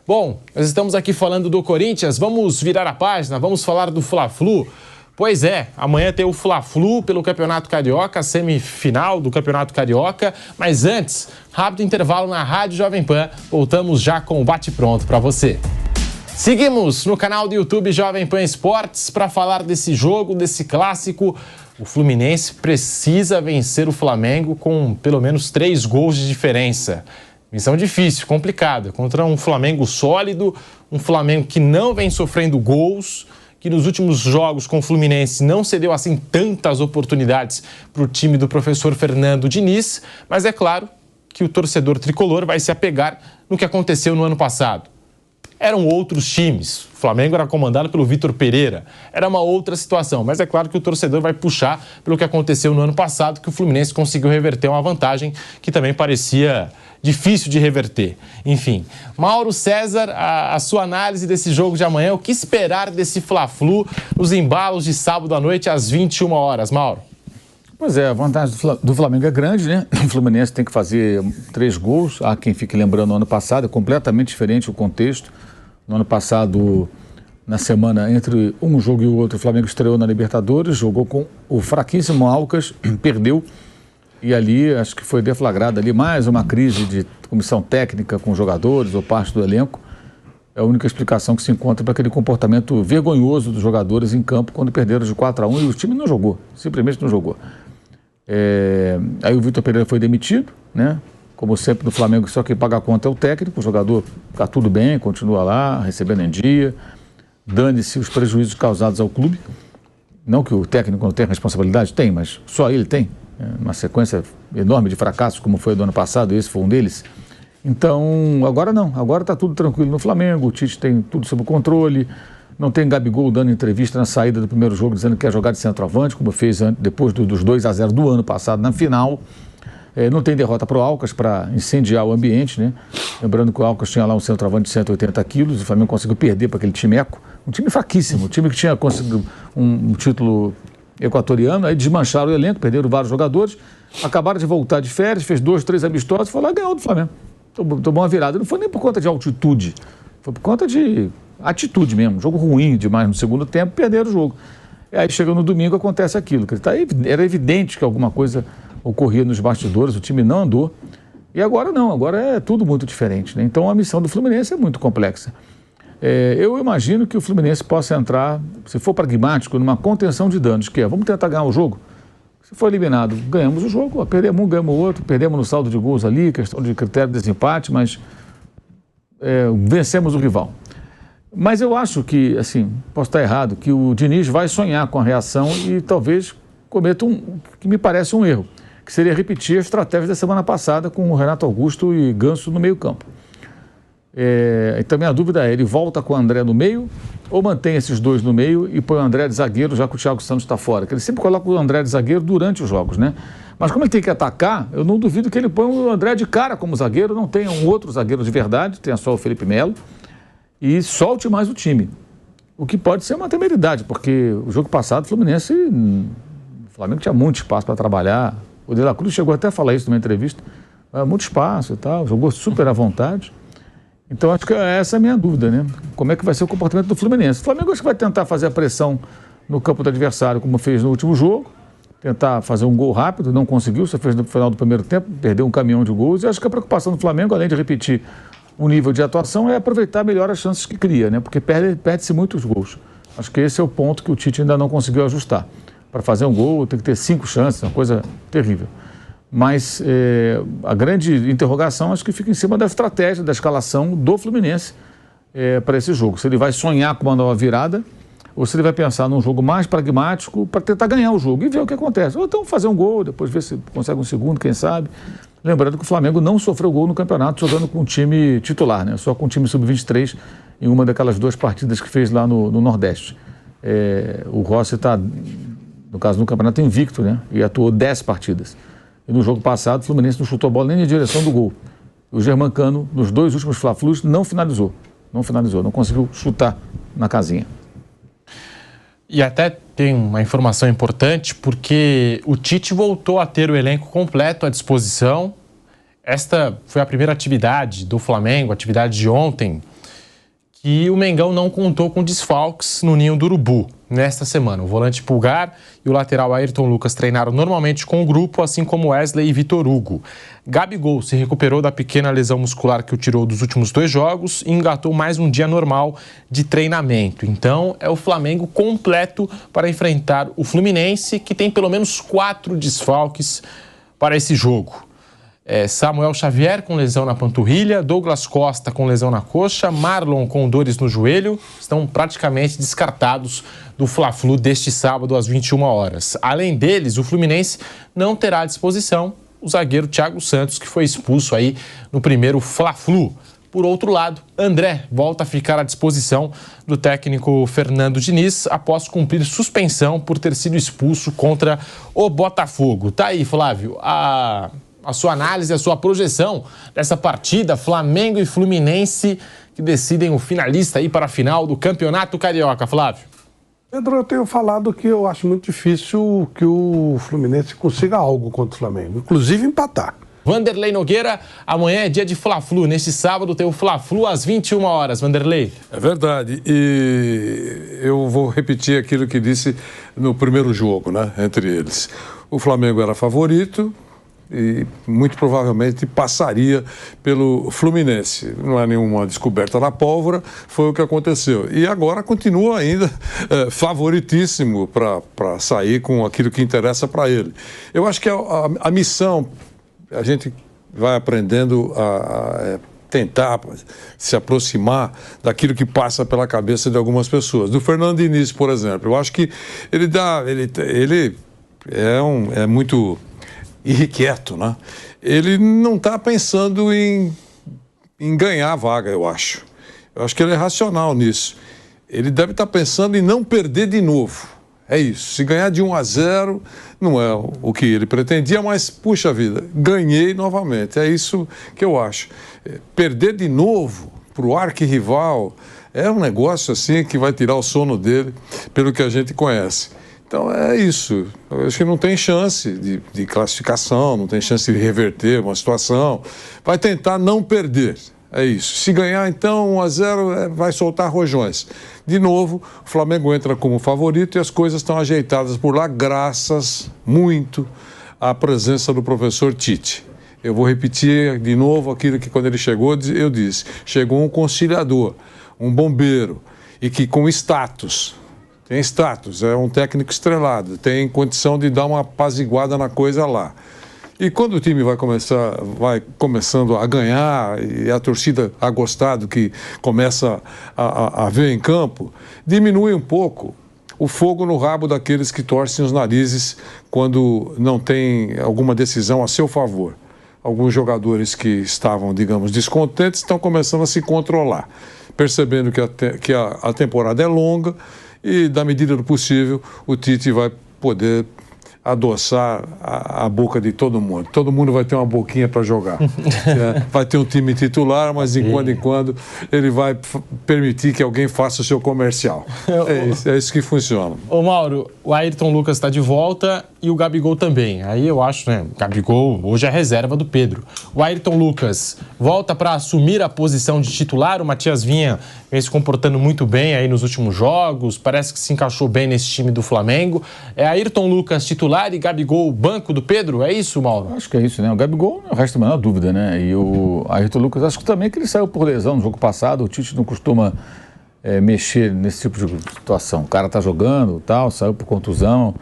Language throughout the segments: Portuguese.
Bom, nós estamos aqui falando do Corinthians, vamos virar a página, vamos falar do Fla-Flu. Pois é, amanhã tem o Fla-Flu pelo Campeonato Carioca, semifinal do Campeonato Carioca. Mas antes, rápido intervalo na Rádio Jovem Pan, voltamos já com o bate-pronto para você. Seguimos no canal do YouTube Jovem Pan Esportes para falar desse jogo, desse clássico. O Fluminense precisa vencer o Flamengo com pelo menos 3 gols de diferença. Missão difícil, complicada, contra um Flamengo sólido, um Flamengo que não vem sofrendo gols, que nos últimos jogos com o Fluminense não cedeu assim tantas oportunidades para o time do professor Fernando Diniz, mas é claro que o torcedor tricolor vai se apegar no que aconteceu no ano passado. Eram outros times, o Flamengo era comandado pelo Vitor Pereira, era uma outra situação, mas é claro que o torcedor vai puxar pelo que aconteceu no ano passado, que o Fluminense conseguiu reverter uma vantagem que também parecia difícil de reverter. Enfim, Mauro César, a sua análise desse jogo de amanhã, o que esperar desse Fla-Flu nos embalos de sábado à noite às 21 horas, Mauro? Pois é, a vantagem do Flamengo é grande, né? O Fluminense tem que fazer 3 gols, há quem fique lembrando no ano passado, é completamente diferente o contexto. No ano passado, na semana entre um jogo e o outro, o Flamengo estreou na Libertadores, jogou com o fraquíssimo Alcas, perdeu. E ali, acho que foi deflagrada ali mais uma crise de comissão técnica com jogadores ou parte do elenco. É a única explicação que se encontra para aquele comportamento vergonhoso dos jogadores em campo quando perderam de 4-1 e o time não jogou, simplesmente não jogou. Aí o Vitor Pereira foi demitido, né? Como sempre no Flamengo, só quem paga a conta é o técnico, o jogador está tudo bem, continua lá, recebendo em dia, dane-se os prejuízos causados ao clube. Não que o técnico não tenha responsabilidade, tem, mas só ele tem. Uma sequência enorme de fracassos, como foi do ano passado, esse foi um deles. Então, agora não, agora está tudo tranquilo no Flamengo, o Tite tem tudo sob controle, não tem Gabigol dando entrevista na saída do primeiro jogo dizendo que quer jogar de centroavante, como fez depois dos 2-0 do ano passado na final. Não tem derrota para o Alcas para incendiar o ambiente, né? Lembrando que o Alcas tinha lá um centroavante de 180 quilos, o Flamengo conseguiu perder para aquele time eco, um time fraquíssimo, um time que tinha conseguido um título equatoriano, aí desmancharam o elenco, perderam vários jogadores, acabaram de voltar de férias, fez 2, 3 amistosos e foi lá e ganhou do Flamengo. Tomou uma virada, não foi nem por conta de altitude, foi por conta de atitude mesmo, jogo ruim demais no segundo tempo, perderam o jogo. E aí chega no domingo, acontece aquilo, era evidente que alguma coisa ocorria nos bastidores, o time não andou, e agora não, agora é tudo muito diferente, né? Então a missão do Fluminense é muito complexa. Eu imagino que o Fluminense possa entrar, se for pragmático, numa contenção de danos, que é, vamos tentar ganhar o jogo. Se for eliminado, ganhamos o jogo, perdemos um, ganhamos o outro, perdemos no saldo de gols ali, questão de critério de desempate, mas vencemos o rival. Mas eu acho que, assim, posso estar errado, que o Diniz vai sonhar com a reação e talvez cometa que me parece um erro, que seria repetir a estratégia da semana passada com o Renato Augusto e Ganso no meio campo. Então minha dúvida é, ele volta com o André no meio ou mantém esses dois no meio e põe o André de zagueiro já que o Thiago Santos está fora? Que ele sempre coloca o André de zagueiro durante os jogos, né? Mas como ele tem que atacar, eu não duvido que ele põe o André de cara como zagueiro, não tenha um outro zagueiro de verdade, tenha só o Felipe Melo e solte mais o time. O que pode ser uma temeridade, porque o jogo passado o Flamengo tinha muito espaço para trabalhar. O De La Cruz chegou até a falar isso numa entrevista, muito espaço e tal, jogou super à vontade. Então, acho que essa é a minha dúvida, né? Como é que vai ser o comportamento do Fluminense? O Flamengo acho que vai tentar fazer a pressão no campo do adversário, como fez no último jogo, tentar fazer um gol rápido, não conseguiu, só fez no final do primeiro tempo, perdeu um caminhão de gols. E acho que a preocupação do Flamengo, além de repetir o nível de atuação, é aproveitar melhor as chances que cria, né? Porque perde-se muitos gols. Acho que esse é o ponto que o Tite ainda não conseguiu ajustar. Para fazer um gol, tem que ter 5 chances, uma coisa terrível. Mas a grande interrogação acho que fica em cima da estratégia, da escalação do Fluminense para esse jogo. Se ele vai sonhar com uma nova virada ou se ele vai pensar num jogo mais pragmático para tentar ganhar o jogo e ver o que acontece. Ou então fazer um gol, depois ver se consegue um segundo, quem sabe. Lembrando que o Flamengo não sofreu gol no campeonato jogando com o time titular, né? Só com o time sub-23 em uma daquelas 2 partidas que fez lá no Nordeste. O Rossi está, no caso, no campeonato invicto, né? E atuou 10 partidas. E no jogo passado, o Fluminense não chutou a bola nem na direção do gol. O Germancano, nos 2 últimos Fla-Flus, não finalizou, não conseguiu chutar na casinha. E até tem uma informação importante, porque o Tite voltou a ter o elenco completo à disposição. Esta foi a primeira atividade do Flamengo, a atividade de ontem. que o Mengão não contou com desfalques no Ninho do Urubu nesta semana. O volante Pulgar e o lateral Ayrton Lucas treinaram normalmente com o grupo, assim como Wesley e Vitor Hugo. Gabigol se recuperou da pequena lesão muscular que o tirou dos últimos 2 jogos e engatou mais um dia normal de treinamento. Então, é o Flamengo completo para enfrentar o Fluminense, que tem pelo menos 4 desfalques para esse jogo. Samuel Xavier com lesão na panturrilha, Douglas Costa com lesão na coxa, Marlon com dores no joelho, estão praticamente descartados do Fla-Flu deste sábado às 21 horas. Além deles, o Fluminense não terá à disposição o zagueiro Thiago Santos, que foi expulso aí no primeiro Fla-Flu. Por outro lado, André volta a ficar à disposição do técnico Fernando Diniz após cumprir suspensão por ter sido expulso contra o Botafogo. Tá aí, Flávio, a sua análise, a sua projeção dessa partida, Flamengo e Fluminense, que decidem o finalista aí para a final do Campeonato Carioca. Flávio. Pedro, eu tenho falado que eu acho muito difícil que o Fluminense consiga algo contra o Flamengo, inclusive empatar. Vanderlei Nogueira, amanhã é dia de Fla-Flu. Neste sábado tem o Fla-Flu às 21 horas. Vanderlei. É verdade. E eu vou repetir aquilo que disse no primeiro jogo, né, entre eles. O Flamengo era favorito e muito provavelmente passaria pelo Fluminense. Não é nenhuma descoberta da pólvora, foi o que aconteceu. E agora continua ainda favoritíssimo para sair com aquilo que interessa para ele. Eu acho que a missão, a gente vai aprendendo a tentar se aproximar daquilo que passa pela cabeça de algumas pessoas. Do Fernando Diniz, por exemplo, eu acho que ele é muito irrequieto, né? Ele não está pensando em ganhar a vaga, eu acho. Eu acho que ele é racional nisso. Ele deve estar pensando em não perder de novo. É isso. Se ganhar de 1-0, não é o que ele pretendia, mas, puxa vida, ganhei novamente. É isso que eu acho. Perder de novo para o arquirrival é um negócio assim que vai tirar o sono dele, pelo que a gente conhece. Então é isso. Eu acho que não tem chance de classificação, não tem chance de reverter uma situação. Vai tentar não perder. É isso. Se ganhar, então, 1-0, vai soltar rojões. De novo, o Flamengo entra como favorito e as coisas estão ajeitadas por lá, graças muito à presença do professor Tite. Eu vou repetir de novo aquilo que, quando ele chegou, eu disse. Chegou um conciliador, um bombeiro, e que com status. Tem status, é um técnico estrelado, tem condição de dar uma apaziguada na coisa lá. E quando o time vai começando a ganhar e a torcida a gostar do que começa a ver em campo, diminui um pouco o fogo no rabo daqueles que torcem os narizes quando não tem alguma decisão a seu favor. Alguns jogadores que estavam, digamos, descontentes estão começando a se controlar, percebendo que a temporada é longa. E, da medida do possível, o Tite vai poder adoçar a boca de todo mundo. Todo mundo vai ter uma boquinha para jogar. Vai ter um time titular, mas de quando em quando ele vai permitir que alguém faça o seu comercial. É isso que funciona. Ô Mauro, o Ayrton Lucas está de volta e o Gabigol também. Aí eu acho, né? O Gabigol hoje é reserva do Pedro. O Ayrton Lucas volta para assumir a posição de titular. O Matias Vinha vem se comportando muito bem aí nos últimos jogos. Parece que se encaixou bem nesse time do Flamengo. É Ayrton Lucas titular e Gabigol banco do Pedro? É isso, Mauro? Acho que é isso, né? O Gabigol não resta a menor dúvida, né? E o Ayrton Lucas, acho que também que ele saiu por lesão no jogo passado. O Tite não costuma mexer nesse tipo de situação. O cara tá jogando, tal, saiu por contusão.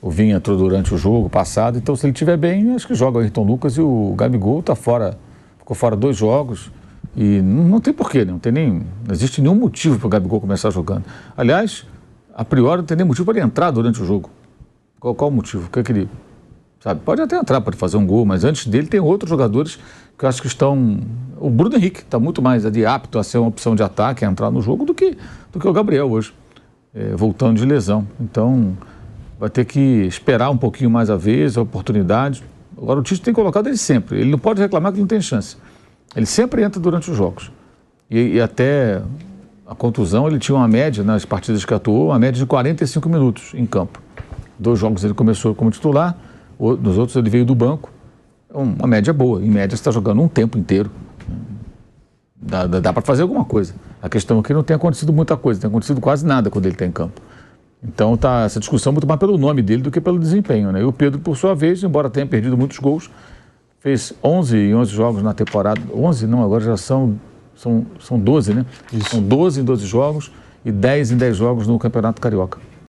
O Vinha entrou durante o jogo passado. Então, se ele estiver bem, acho que joga o Ayrton Lucas e o Gabigol tá fora. Ficou fora 2 jogos. E não tem porquê, né? Não existe nenhum motivo para o Gabigol começar jogando. Aliás, a priori não tem nem motivo para ele entrar durante o jogo. Qual o motivo? O que é que ele... Sabe, pode até entrar para fazer um gol, mas antes dele tem outros jogadores que eu acho que estão... O Bruno Henrique está muito mais apto a ser uma opção de ataque, a entrar no jogo, do que o Gabriel hoje, voltando de lesão. Então, vai ter que esperar um pouquinho mais a vez, a oportunidade. Agora, o Tite tem colocado ele sempre. Ele não pode reclamar que não tem chance. Ele sempre entra durante os jogos. E até a contusão, ele tinha uma média, nas partidas que atuou, uma média de 45 minutos em campo. 2 jogos ele começou como titular, nos outros ele veio do banco. Uma média boa. Em média, você está jogando um tempo inteiro. Dá para fazer alguma coisa. A questão é que não tem acontecido muita coisa, tem acontecido quase nada quando ele está em campo. Então tá essa discussão muito mais pelo nome dele do que pelo desempenho, né? E o Pedro, por sua vez, embora tenha perdido muitos gols, fez 11 jogos na temporada. 11 não, agora já são 12, né? Isso. São 12 em 12 jogos e 10 em 10 jogos no Campeonato Carioca.